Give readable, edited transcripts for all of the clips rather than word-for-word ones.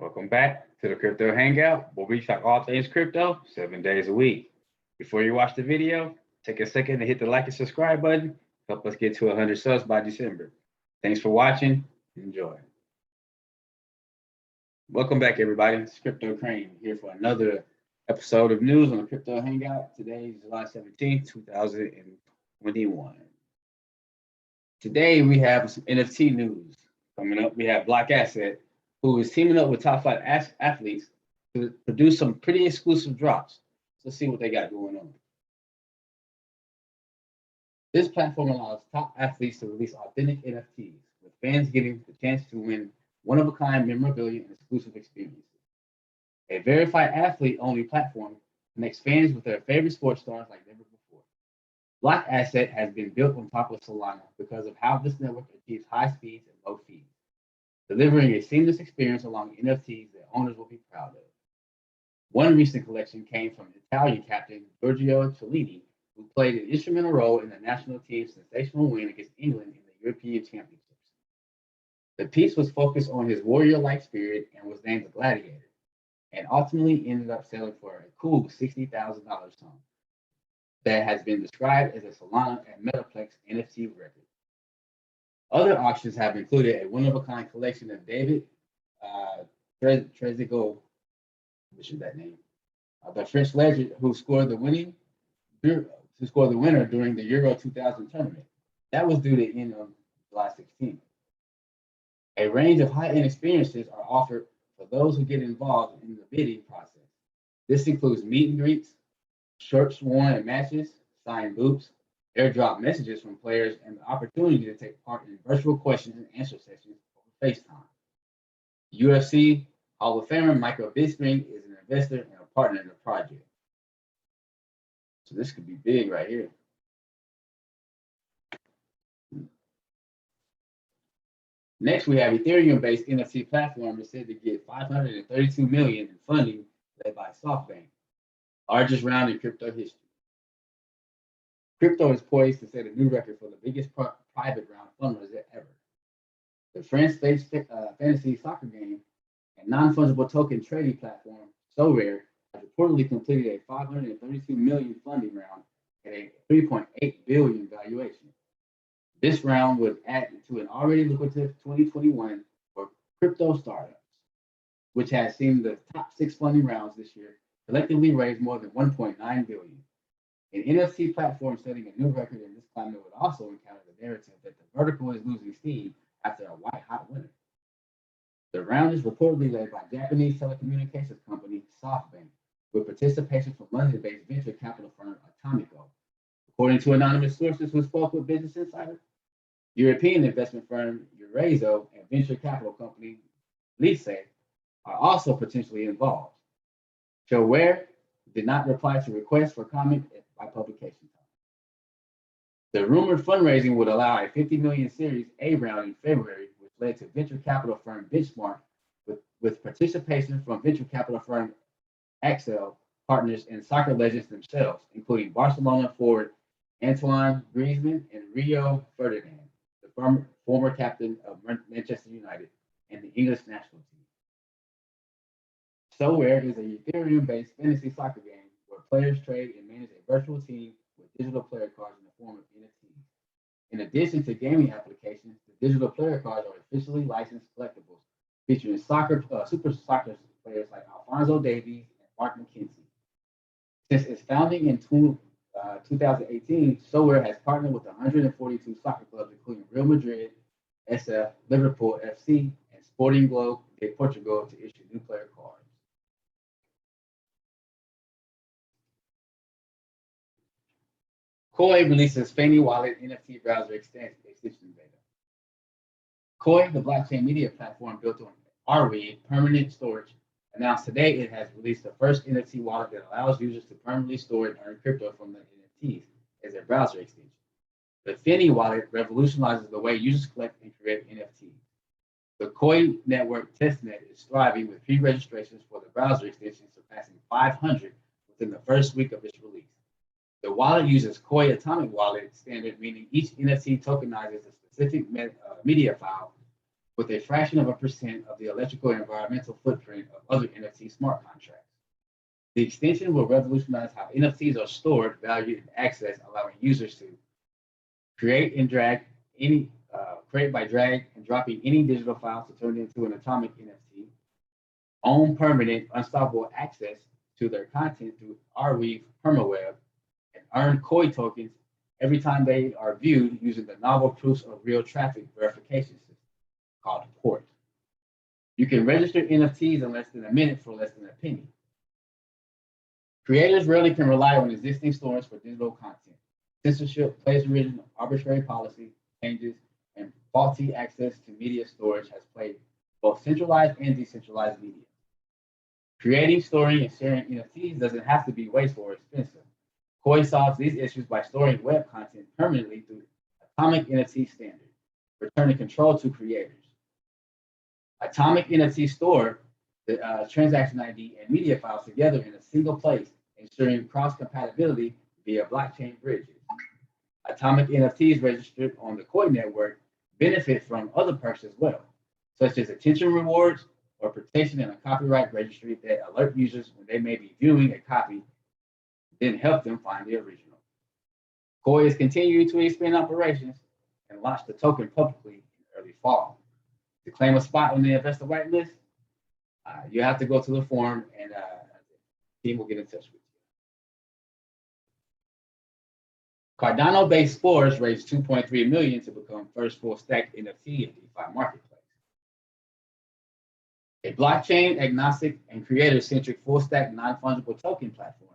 Welcome back to the Crypto Hangout, where we talk all things crypto 7 days a week. Before you watch the video, take a second to hit the like and subscribe button. Help us get to 100 subs by December. Thanks for watching. Enjoy. Welcome back, everybody. It's Crypto Crane here for another episode of news on the Crypto Hangout. Today is July 17th, 2021. Today we have some NFT news coming up. We have BLOCKASSET, who is teaming up with top flight athletes to produce some pretty exclusive drops. Let's see what they got going on. This platform allows top athletes to release authentic NFTs, with fans getting the chance to win one-of-a-kind memorabilia and exclusive experiences. A verified athlete-only platform connects fans with their favorite sports stars like never before. BLOCKASSET has been built on top of Solana because of how this network achieves high speeds and low fees, delivering a seamless experience along NFTs that owners will be proud of. One recent collection came from Italian captain Giorgio Chiellini, who played an instrumental role in the national team's sensational win against England in the European Championships. The piece was focused on his warrior-like spirit and was named the Gladiator, and ultimately ended up selling for a cool $60,000 sum that has been described as a Solana and Metaplex NFT record. Other auctions have included a one-of-a-kind collection of David Trezeguet, which is that name, the French legend who scored the winner during the Euro 2000 tournament. That was due to end on July 16th. A range of high-end experiences are offered for those who get involved in the bidding process. This includes meet and greets, shirts worn at matches, signed boots, airdrop messages from players, and the opportunity to take part in virtual question and answer sessions over FaceTime. UFC Hall of Famer Michael Bisping is an investor and a partner in the project. So this could be big right here. Next, we have Ethereum-based NFT platform is said to get $532 million in funding led by SoftBank, largest round in crypto history. Crypto is poised to set a new record for the biggest private round fundraiser ever. The France-based fantasy soccer game and non-fungible token trading platform, SORARE, has reportedly completed a $532 million funding round at a $3.8 billion valuation. This round would add to an already lucrative 2021 for crypto startups, which has seen the top 6 funding rounds this year collectively raise more than $1.9 billion. An NFT platform setting a new record in this climate would also encounter the narrative that the vertical is losing steam after a white-hot winter. The round is reportedly led by Japanese telecommunications company SoftBank, with participation from London-based venture capital firm Atomico. According to anonymous sources who spoke with Business Insider, European investment firm Eurazeo and venture capital company Lice are also potentially involved. SORARE did not reply to requests for comment by publication time. The rumored fundraising would allow a $50 million Series A round in February, which led to venture capital firm Benchmark, with participation from venture capital firm Axel Partners and soccer legends themselves, including Barcelona forward Antoine Griezmann and Rio Ferdinand, the former captain of Manchester United and the English national team. SORARE is an Ethereum-based fantasy soccer game where players trade and manage a virtual team with digital player cards in the form of NFTs. In addition to gaming applications, the digital player cards are officially licensed collectibles, featuring super soccer players like Alphonso Davies and Mark McKenzie. Since its founding in 2018, SORARE has partnered with 142 soccer clubs, including Real Madrid, SF, Liverpool FC, and Sporting Globe de Portugal, to issue new player cards. Koii releases Fanny Wallet NFT browser extension beta. Koii, the blockchain media platform built on RWE permanent storage, announced today it has released the first NFT wallet that allows users to permanently store and earn crypto from the NFTs as a browser extension. The Fanny Wallet revolutionizes the way users collect and create NFTs. The Koii network testnet is thriving with pre-registrations for the browser extension surpassing 500 within the first week of its release. The wallet uses Koii Atomic Wallet standard, meaning each NFT tokenizes a specific media file with a fraction of a percent of the electrical and environmental footprint of other NFT smart contracts. The extension will revolutionize how NFTs are stored, valued, and accessed, allowing users to create and drag any create by drag and dropping any digital file to turn it into an atomic NFT, own permanent, unstoppable access to their content through Arweave permaweb, and earn Koii tokens every time they are viewed using the novel proofs of real traffic verification system called Port. You can register NFTs in less than a minute for less than a penny. Creators rarely can rely on existing stores for digital content. Censorship, plagiarism, arbitrary policy changes, and faulty access to media storage has plagued both centralized and decentralized media. Creating, storing, and sharing NFTs doesn't have to be wasteful or expensive. Koii solves these issues by storing web content permanently through Atomic NFT standard, returning control to creators. Atomic NFT store the transaction ID and media files together in a single place, ensuring cross-compatibility via blockchain bridges. Atomic NFTs registered on the Koii network benefit from other perks as well, such as attention rewards or protection in a copyright registry that alert users when they may be viewing a copy, then help them find the original. Koii is continuing to expand operations and launch the token publicly in early fall. To claim a spot on the investor whitelist, you have to go to the forum and the team will get in touch with you. Cardano-based Spores raised $2.3 million to become first full-stack NFT in DeFi marketplace. A blockchain agnostic and creator-centric full-stack non-fungible token platform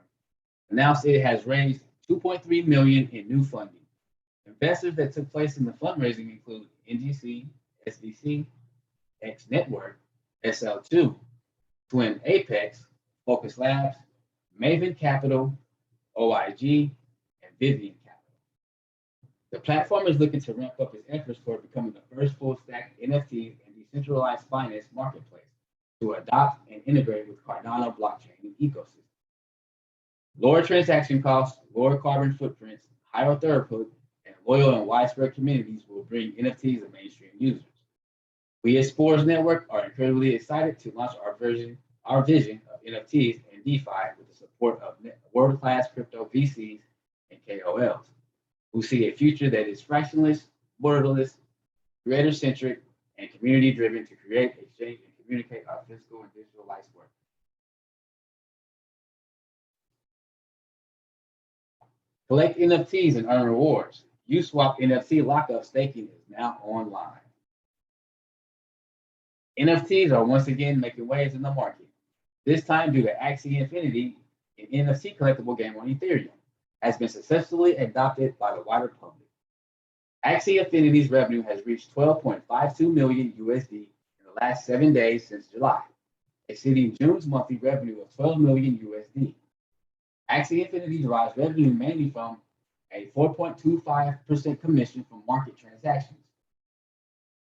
announced it has raised $2.3 million in new funding. Investors that took place in the fundraising include NGC, SBC, X Network, SL2, Twin Apex, Focus Labs, Maven Capital, OIG, and Vivian Capital. The platform is looking to ramp up its efforts toward becoming the first full-stack NFT and decentralized finance marketplace to adopt and integrate with Cardano blockchain ecosystem. Lower transaction costs, lower carbon footprints, higher throughput, and loyal and widespread communities will bring NFTs to mainstream users. We at Spores Network are incredibly excited to launch our vision of NFTs and DeFi with the support of world-class crypto VCs and KOLs, who see a future that is fractionless, borderless, creator-centric, and community-driven to create, exchange, and communicate our physical and digital life's work. Collect NFTs and earn rewards. YOUSWAP NFT lockup staking is now online. NFTs are once again making waves in the market, this time due to Axie Infinity, an NFT collectible game on Ethereum, has been successfully adopted by the wider public. Axie Infinity's revenue has reached $12.52 million USD in the last 7 days since July, exceeding June's monthly revenue of $12 million USD. Axie Infinity derives revenue mainly from a 4.25% commission from market transactions.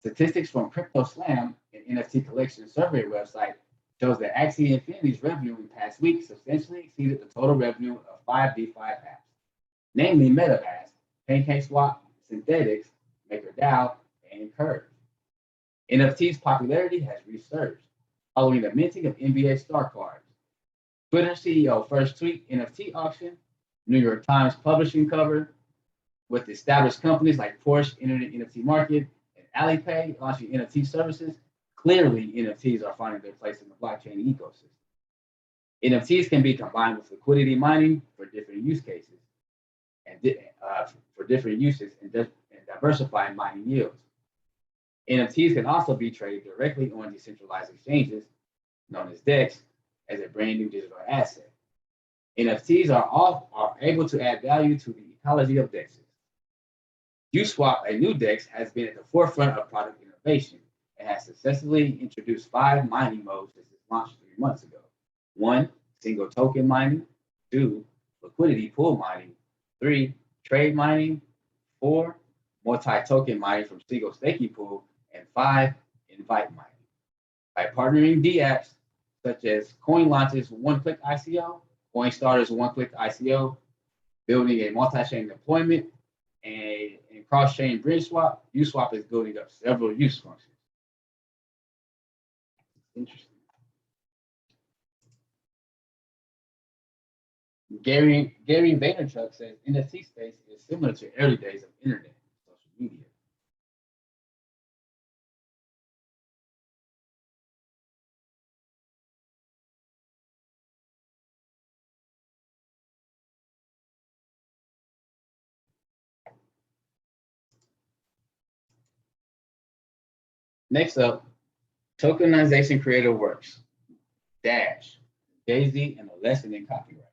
Statistics from CryptoSlam, an NFT collection survey website, shows that Axie Infinity's revenue in the past week substantially exceeded the total revenue of 5 DeFi apps, namely MetaMask, PancakeSwap, Synthetics, MakerDAO, and Curve. NFT's popularity has resurged following the minting of NBA star cards. Twitter CEO first tweet NFT auction, New York Times publishing cover, with established companies like Porsche entering the NFT market and Alipay launching NFT services. Clearly, NFTs are finding their place in the blockchain ecosystem. NFTs can be combined with liquidity mining for different use cases and for different uses and diversifying mining yields. NFTs can also be traded directly on decentralized exchanges, known as DEX, as a brand new digital asset. NFTs are able to add value to the ecology of DEXs. YOUSWAP, a new DEX, has been at the forefront of product innovation and has successfully introduced 5 mining modes since its launch 3 months ago. 1, single token mining. 2, liquidity pool mining. 3, trade mining. 4, multi-token mining from single staking pool. And 5, invite mining. By partnering DApps such as CoinLaunch's one-click ICO, CoinStarter's one-click ICO, building a multi-chain deployment, and cross-chain bridge swap, YOUSWAP is building up several use functions. Interesting. Gary Vaynerchuk says NFT space is similar to early days of internet and social media. Next up, tokenization creative works. Dash, Jay-Z, and a lesson in copyright.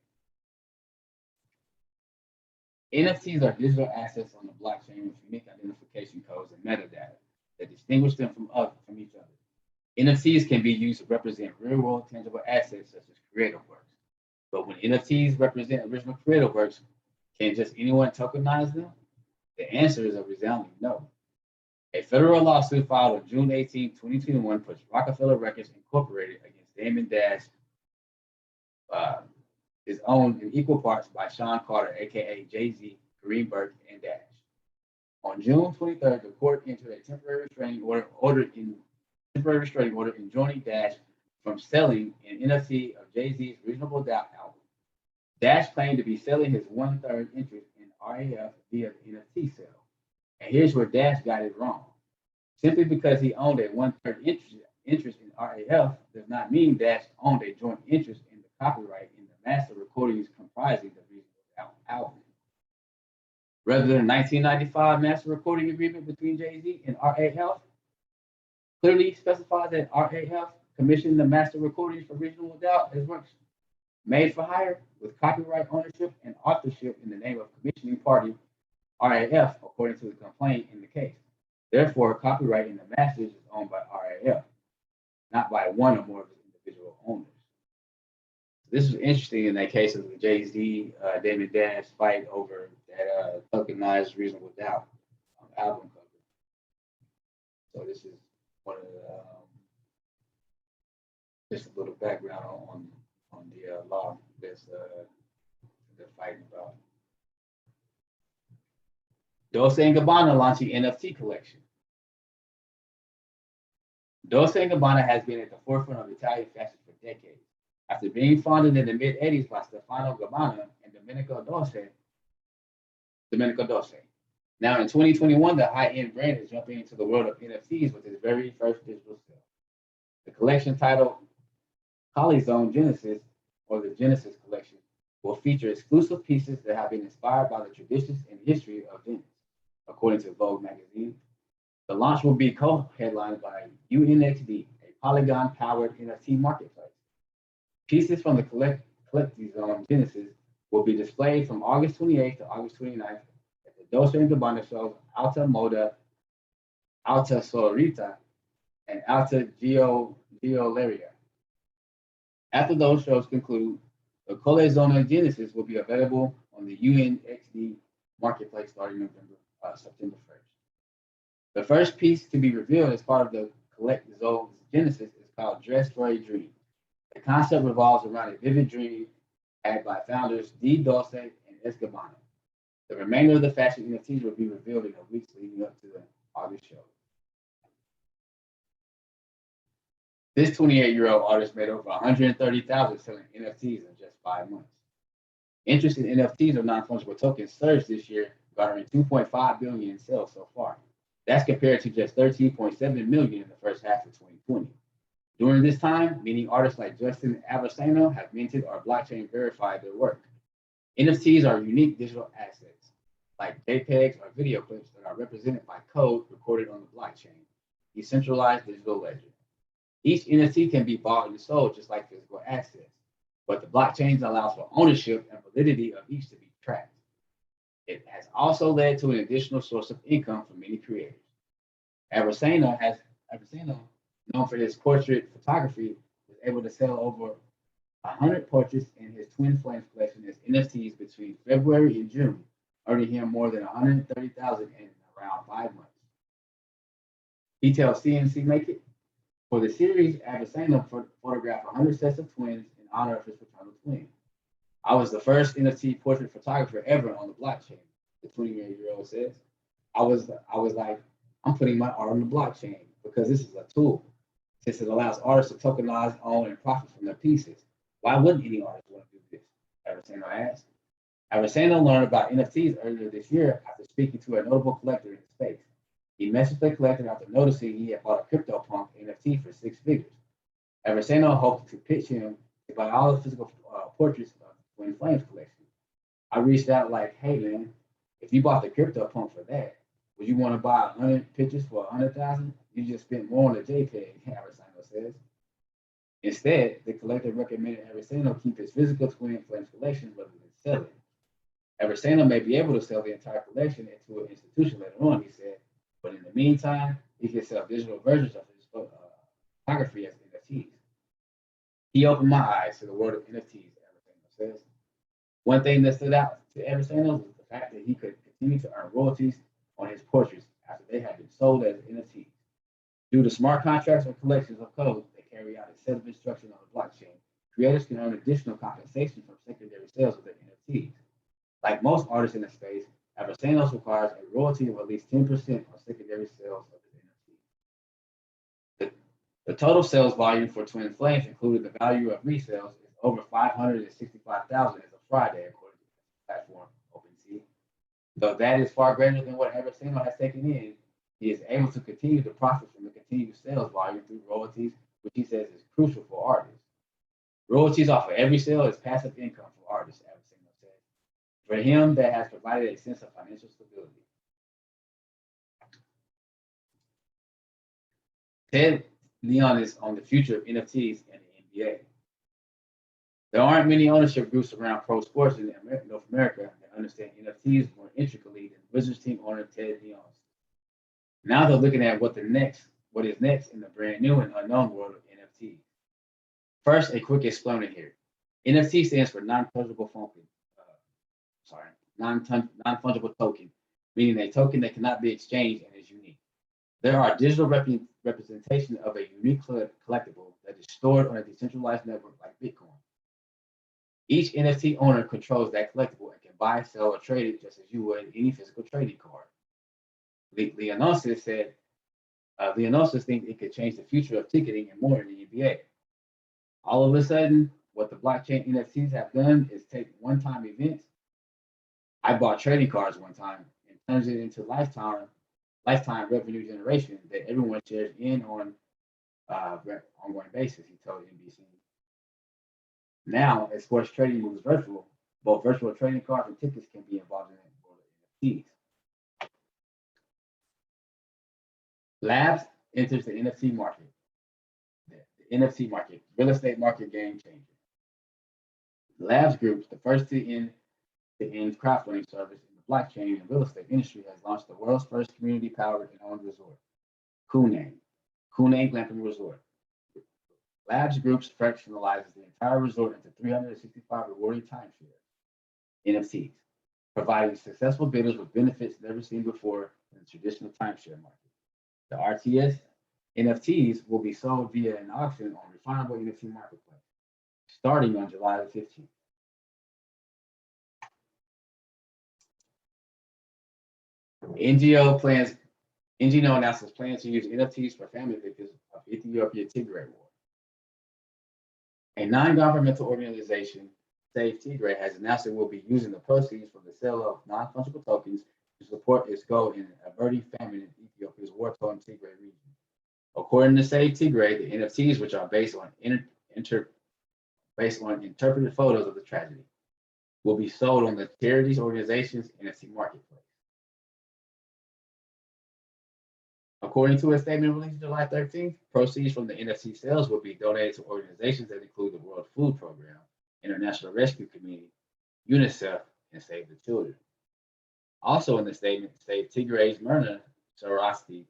NFTs are digital assets on the blockchain with unique identification codes and metadata that distinguish them from each other. NFTs can be used to represent real-world tangible assets such as creative works. But when NFTs represent original creative works, can just anyone tokenize them? The answer is a resounding no. A federal lawsuit filed on June 18, 2021 puts Rockefeller Records Incorporated against Damon Dash, is owned in equal parts by Sean Carter, aka Jay-Z, Kareem Burke, and Dash. On June 23rd, the court entered a temporary restraining order enjoining Dash from selling an NFT of Jay-Z's Reasonable Doubt album. Dash claimed to be selling his 1/3 interest in RAF via the NFT sale. And here's where Dash got it wrong. Simply because he owned a 1/3 interest in RAF does not mean Dash owned a joint interest in the copyright in the master recordings comprising the Reasonable Doubt album. Rather than a 1995 master recording agreement between Jay-Z and RAF, clearly specifies that RAF commissioned the master recordings for Reasonable Doubt as works made for hire with copyright ownership and authorship in the name of commissioning party RAF, according to the complaint in the case. Therefore, copyright in the masters is owned by RAF, not by one or more of its individual owners. This was interesting in that case of the Jay-Z, Damon Dash fight over that tokenized Reasonable Doubt album cover. So this is one of the just a little background on the law that's they're fighting about. Dolce & Gabbana launching NFT collection. Dolce & Gabbana has been at the forefront of Italian fashion for decades. After being founded in the mid-'80s by Stefano Gabbana and Domenico Dolce. Now in 2021, the high-end brand is jumping into the world of NFTs with its very first digital sale. The collection titled Koii Zone Genesis, or the Genesis Collection, will feature exclusive pieces that have been inspired by the traditions and history of Venice, according to Vogue magazine. The launch will be co-headlined by UNXD, a Polygon-powered NFT marketplace. Pieces from the Koii Zone Genesis will be displayed from August 28th to August 29th at the Dolce & Gabbana shows Alta Moda, Alta Sororita, and Alta Gioleria. After those shows conclude, the Koii Zone Genesis will be available on the UNXD marketplace starting September 1st. The first piece to be revealed as part of the Collect Zone Genesis is called Dress for a Dream. The concept revolves around a vivid dream had by founders D. Dolce and S. Gabbana. The remainder of the fashion NFTs will be revealed in the weeks leading up to the August show. This 28-year-old artist made over $130,000 selling NFTs in just 5 months. Interest in NFTs or non-fungible tokens surged this year, garnering $2.5 billion in sales so far. That's compared to just $13.7 million in the first half of 2020. During this time, many artists like Justin Aversano have minted or blockchain verified their work. NFTs are unique digital assets, like JPEGs or video clips that are represented by code recorded on the blockchain, decentralized digital ledger. Each NFT can be bought and sold just like physical assets, but the blockchain allows for ownership and validity of each to be tracked. It has also led to an additional source of income for many creators. Aversano, known for his portrait photography, was able to sell over 100 portraits in his Twin Flames collection as NFTs between February and June, earning him more than $130,000 in around 5 months. He tells CNC Make It, for the series, Aversano photographed 100 sets of twins in honor of his fraternal twin. I was the first NFT portrait photographer ever on the blockchain, the 28-year-old says. I was like, I'm putting my art on the blockchain because this is a tool. since it allows artists to tokenize, own, and profit from their pieces. Why wouldn't any artist want to do this? Eversano asked. Eversano learned about NFTs earlier this year after speaking to a notable collector in the space. He messaged the collector after noticing he had bought a CryptoPunk NFT for 6 figures. Eversano hoped to pitch him to buy all the physical portraits of the Twin Flames collection. I reached out like, hey man, if you bought the CryptoPunk for that, would you want to buy 100 pictures for 100,000? You just spent more on a JPEG, Eversano says. Instead, the collector recommended Eversano keep his physical Twin Flames collection rather than sell it. Eversano may be able to sell the entire collection into an institution later on, he said, but in the meantime, he can sell digital versions of his photography as NFTs. He opened my eyes to the world of NFTs, Eversano says. One thing that stood out to Eversano was the fact that he could continue to earn royalties on his portraits after they had been sold as NFTs. Due to smart contracts or collections of code that carry out a set of instructions on the blockchain, creators can earn additional compensation from secondary sales of their NFTs. Like most artists in the space, Eversano requires a royalty of at least 10% on secondary sales of his NFT. The total sales volume for Twin Flames, including the value of resales, is over 565,000 as of Friday, according to the platform OpenSea. Though that is far greater than what Eversano has taken in, he is able to continue to profit from the continued sales volume through royalties, which he says is crucial for artists. Royalties off of every sale is passive income for artists, Eversano said. For him, that has provided a sense of financial stability. Ted Leon is on the future of NFTs and the NBA. There aren't many ownership groups around pro sports in North America that understand NFTs more intricately than Wizards team owner Ted Leon. Now they're looking at what is next in the brand new and unknown world of NFTs. First, a quick explainer here. NFT stands for non-fungible token, meaning a token that cannot be exchanged and is unique. There are digital representation of a unique collectible that is stored on a decentralized network like Bitcoin. Each NFT owner controls that collectible and can buy, sell, or trade it just as you would any physical trading card. Leonosis said, Leonosis thinks it could change the future of ticketing and more in the NBA. All of a sudden, what the blockchain NFTs have done is take one-time events. I bought trading cards one time and turns it into lifetime revenue generation that everyone shares in on ongoing basis, he told NBC. Now, as sports trading moves virtual, both virtual trading cards and tickets can be involved in the world of NFTs. Labs enters the NFT market. The NFT market, real estate market game changer. Labs Group, the first to end crowdfunding service in the blockchain and real estate industry, has launched the world's first community-powered and owned resort, Koii Glamping Resort. Labs Group fractionalizes the entire resort into 365 rewarding timeshares, NFTs, providing successful bidders with benefits never seen before in the traditional timeshare market. The RTS NFTs will be sold via an auction on Refinable NFT Marketplace, starting on July the 15th. NGO announces plans to use NFTs for family victims of Ethiopia Tigray War. A non-governmental organization, Save Tigray, has announced it will be using the proceeds from the sale of non-fungible tokens to support its goal in averting famine in Ethiopia's war-torn Tigray region. According to Save Tigray, the NFTs, which are based on interpreted photos of the tragedy, will be sold on the charities organization's NFT marketplace. According to a statement released July 13th, proceeds from the NFT sales will be donated to organizations that include the World Food Program, International Rescue Committee, UNICEF, and Save the Children. Also in the statement, Save Tigray's Myrna Sarasti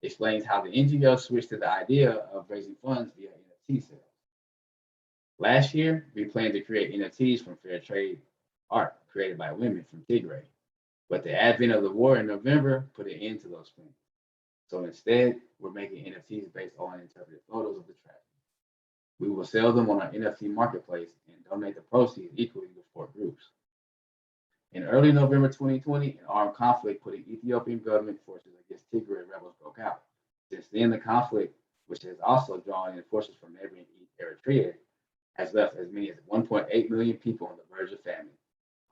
explains how the NGO switched to the idea of raising funds via NFT sales. Last year, we planned to create NFTs from fair trade art created by women from Tigray, but the advent of the war in November put an end to those plans. So instead, we're making NFTs based on interpreted photos of the tragedy. We will sell them on our NFT marketplace and donate the proceeds equally to 4 groups. In early November 2020, an armed conflict putting Ethiopian government forces against Tigray rebels broke out. Since then, the conflict which has also drawn in forces from neighboring Eritrea, has left as many as 1.8 million people on the verge of famine.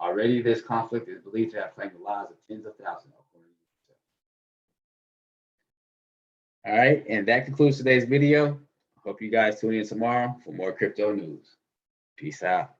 Already, this conflict is believed to have claimed the lives of tens of thousands. All right, and that concludes today's video. Hope you guys tune in tomorrow for more crypto news. Peace out.